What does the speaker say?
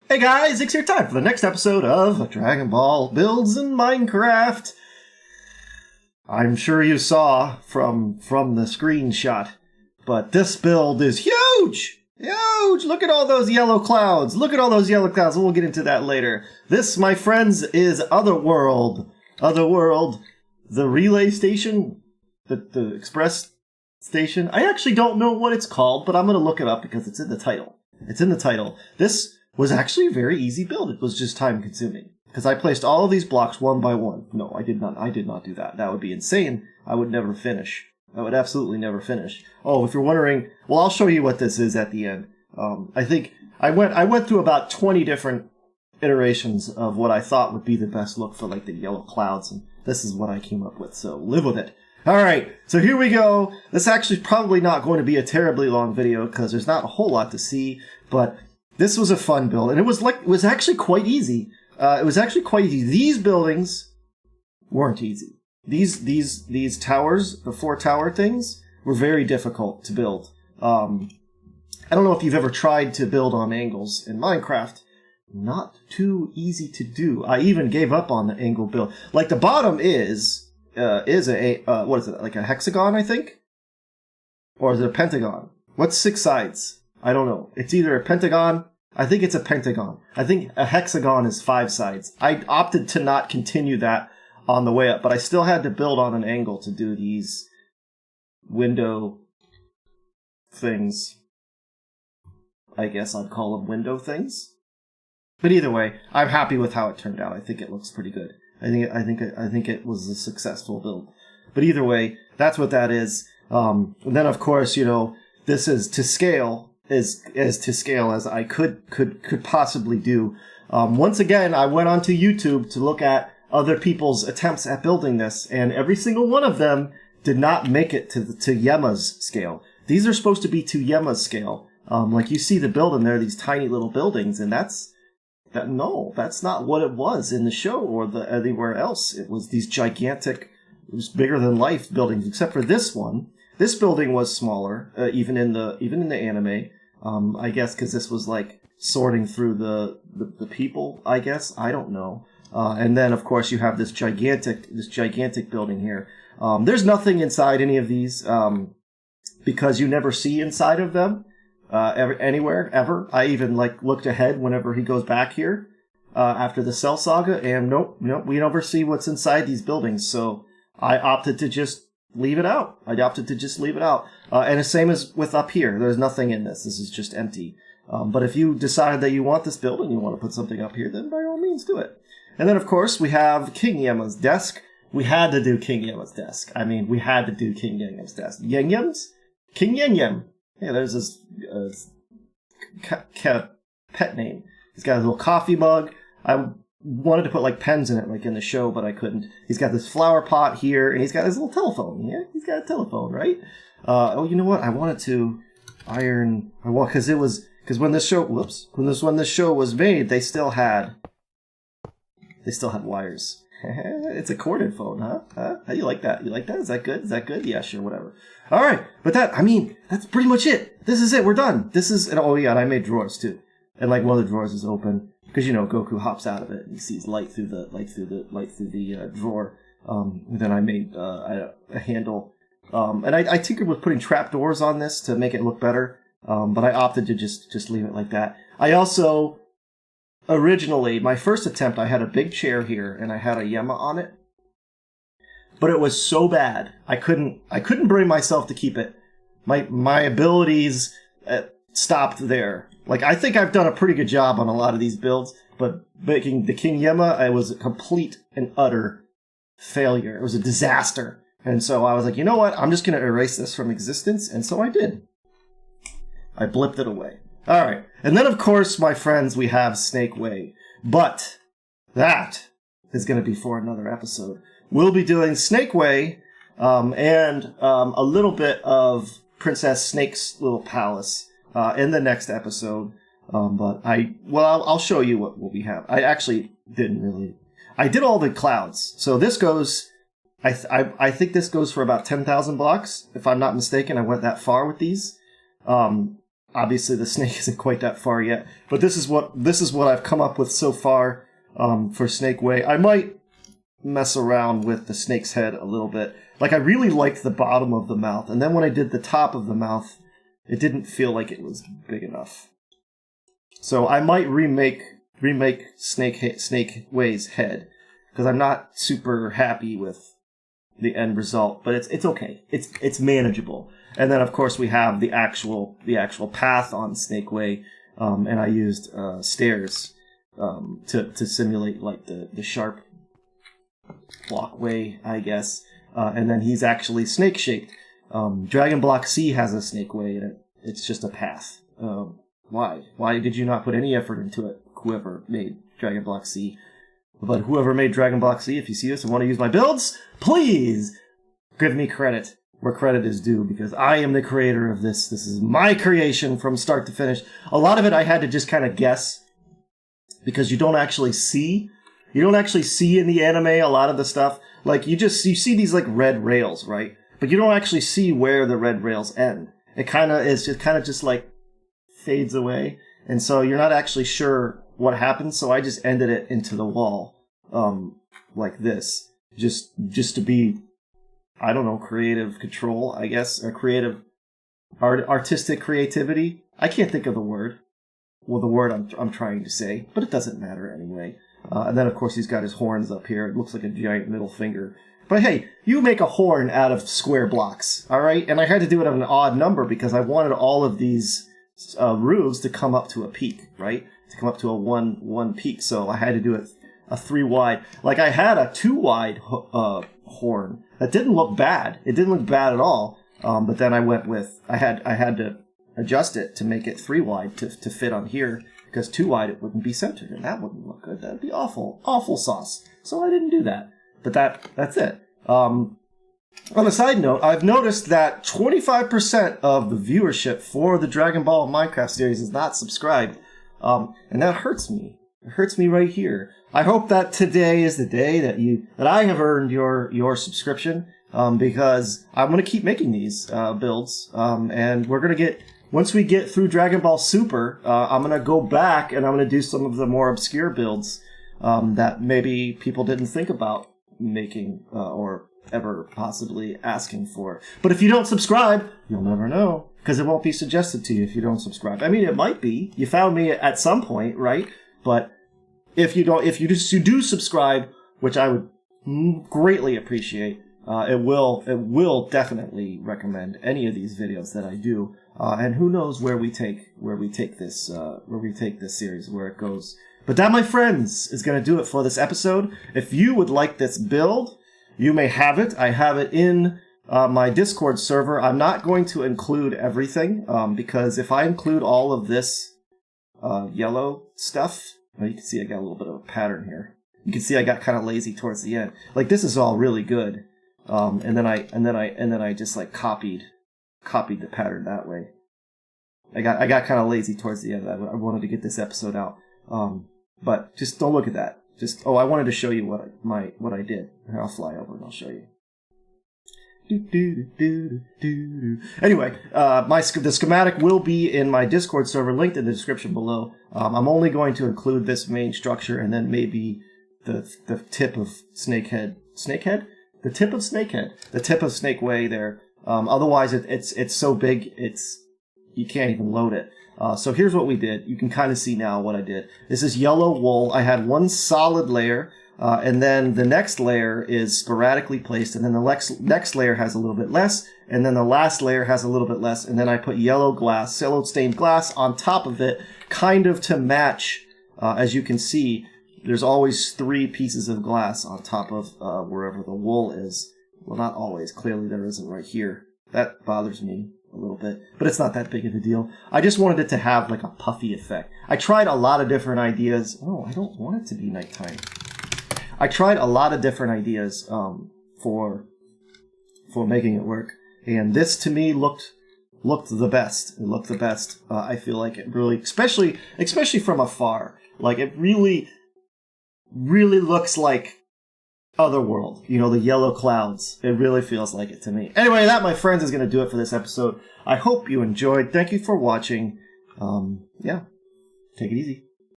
Hey guys, it's your time for the next episode of Dragon Ball Builds in Minecraft. I'm sure you saw from the screenshot, but this build is huge! Huge! Look at all those yellow clouds! Look at all those yellow clouds, we'll get into that later. This, my friends, is Otherworld. Otherworld, the relay station, the express station. I actually don't know what it's called, but I'm going to look it up because it's in the title. It's in the title. This was actually a very easy build. It was just time consuming because I placed all of these blocks one by one. No, I did not do that. That would be insane. I would never finish. I would absolutely never finish. Oh, if you're wondering, well, I'll show you what this is at the end. I think I went through about 20 different iterations of what I thought would be the best look for like the yellow clouds, and this is what I came up with. So live with it. All right, so here we go. This actually probably not going to be a terribly long video because there's not a whole lot to see, but this was a fun build, and it was actually quite easy. These buildings weren't easy. These towers, the 4 tower things, were very difficult to build. I don't know if you've ever tried to build on angles in Minecraft. Not too easy to do. I even gave up on the angle build. Like the bottom is what is it? Like a hexagon, I think, or is it a pentagon? What's 6 sides? I don't know. It's either a pentagon. I think it's a pentagon. I think a hexagon is 5 sides. I opted to not continue that on the way up, but I still had to build on an angle to do these window things. I guess I'd call them window things. But either way, I'm happy with how it turned out. I think it looks pretty good. I think it was a successful build. But either way, that's what that is. And then of course, this is to scale. As to scale as I could possibly do. Once again, I went onto YouTube to look at other people's attempts at building this, and every single one of them did not make it to Yemma's scale. These are supposed to be to Yemma's scale. Like you see the building there, these tiny little buildings, and that's not what it was in the show or anywhere else. It was these gigantic, it was bigger than life buildings, except for this one. This building was smaller, even in the anime. I guess because this was like sorting through the people. I guess I don't know. And then of course you have this gigantic building here. There's nothing inside any of these because you never see inside of them anywhere ever. I even looked ahead whenever he goes back here after the Cell Saga, and nope, we never see what's inside these buildings. So I opted to just leave it out. And the same as with up here. There's nothing in this. This is just empty. But if you decide that you want this build and you want to put something up here, then by all means do it. And then, of course, we have King Yemma's desk. We had to do King Yemma's desk. We had to do King Yemma's desk. King Yem. Yeah, there's his pet name. He's got a little coffee mug. I wanted to put pens in it like in the show, but I couldn't. He's got this flower pot here, and he's got his little telephone. Yeah, he's got a telephone, right? You know what? I wanted to iron. Because when this show was made, they still had wires. It's a corded phone, huh? How do you like that? You like that? Is that good? Yeah, sure, whatever. All right, but that's pretty much it. This is it. We're done. And I made drawers too, and one of the drawers is open. Because Goku hops out of it and he sees light through the drawer. And then I made a handle, and I tinkered with putting trapdoors on this to make it look better. But I opted to just leave it like that. I also originally, my first attempt, I had a big chair here and I had a Yemma on it, but it was so bad I couldn't bring myself to keep it. My abilities stopped there. I think I've done a pretty good job on a lot of these builds, but making the King Yemma, I was a complete and utter failure. It was a disaster. And so I was like, you know what? I'm just going to erase this from existence. And so I did. I blipped it away. All right. And then, of course, my friends, we have Snake Way. But that is going to be for another episode. We'll be doing Snake Way and a little bit of Princess Snake's little palace in the next episode. But I'll show you what we have. I actually didn't really. I did all the clouds. So this goes. I think this goes for about 10,000 blocks, if I'm not mistaken. I went that far with these. obviously the snake isn't quite that far yet, but this is what I've come up with so far for Snake Way. I might mess around with the snake's head a little bit. Like, I really liked the bottom of the mouth, and then when I did the top of the mouth, it didn't feel like it was big enough. So I might remake Snake Way's head, because I'm not super happy with the end result, but it's okay. It's manageable. And then of course we have the actual path on Snake Way, and I used stairs to simulate like the sharp walkway, I guess. And then he's actually snake shaped. Dragon Block C has a Snake Way in it. It's just a path. Why? Why did you not put any effort into it? Whoever made Dragon Block C. But whoever made Dragon Block C, if you see this and want to use my builds, please give me credit where credit is due, because I am the creator of this. This is my creation from start to finish. A lot of it I had to just kind of guess, because you don't actually see in the anime a lot of the stuff. Like, you see these like red rails, right? But you don't actually see where the red rails end. It kind of just like fades away, and so you're not actually sure what happens. So I just ended it into the wall, like this, just to be, I don't know, creative control, I guess, or creative artistic creativity. I can't think of the word. Well, the word I'm trying to say, but it doesn't matter anyway. And then of course he's got his horns up here. It looks like a giant middle finger. But hey, you make a horn out of square blocks, all right? And I had to do it at an odd number because I wanted all of these roofs to come up to a peak, right? To come up to a one peak. So I had to do it a 3 wide. Like, I had a 2 wide horn that didn't look bad. It didn't look bad at all. But then I went with, I had to adjust it to make it 3 wide to fit on here, because 2 wide it wouldn't be centered, and that wouldn't look good. That'd be awful sauce. So I didn't do that. But that's it. On a side note, I've noticed that 25% of the viewership for the Dragon Ball Minecraft series is not subscribed, and that hurts me. It hurts me right here. I hope that today is the day that I have earned your subscription, because I'm going to keep making these builds, and we're going to get, once we get through Dragon Ball Super, I'm going to go back and I'm going to do some of the more obscure builds that maybe people didn't think about making or ever possibly asking for. But if you don't subscribe, you'll never know, because it won't be suggested to you if you don't subscribe. I mean, it might be. You found me at some point, right? But if you do subscribe, which I would greatly appreciate, it will definitely recommend any of these videos that I do. And who knows where we take this series, where it goes. But that, my friends, is going to do it for this episode. If you would like this build, you may have it. I have it in my Discord server. I'm not going to include everything, because if I include all of this yellow stuff, well, you can see I got a little bit of a pattern here. You can see I got kind of lazy towards the end. Like, this is all really good, and then I just like copied the pattern that way. I got kind of lazy towards the end. I wanted to get this episode out. But just don't look at that. I wanted to show you what I did. Here, I'll fly over and I'll show you. Anyway, the schematic will be in my Discord server, linked in the description below. I'm only going to include this main structure and then maybe the tip of Snakehead. Snakehead? The tip of Snakehead. The tip of Snake Way there. Otherwise, it's so big, you can't even load it. So here's what we did. You can kind of see now what I did. This is yellow wool. I had one solid layer, and then the next layer is sporadically placed, and then the next layer has a little bit less, and then the last layer has a little bit less, and then I put yellow stained glass on top of it, kind of to match. As you can see, there's always 3 pieces of glass on top of wherever the wool is. Well, not always. Clearly there isn't right here. That bothers me a little bit, but it's not that big of a deal. I just wanted it to have like a puffy effect. I tried a lot of different ideas. Oh, I don't want it to be nighttime. I tried a lot of different ideas for making it work, and this to me looked the best. It looked the best. I feel like it really, especially from afar, like it really looks like Otherworld, the yellow clouds. It really feels like it to me. Anyway, that, my friends, is going to do it for this episode. I hope you enjoyed. Thank you for watching. Yeah, take it easy.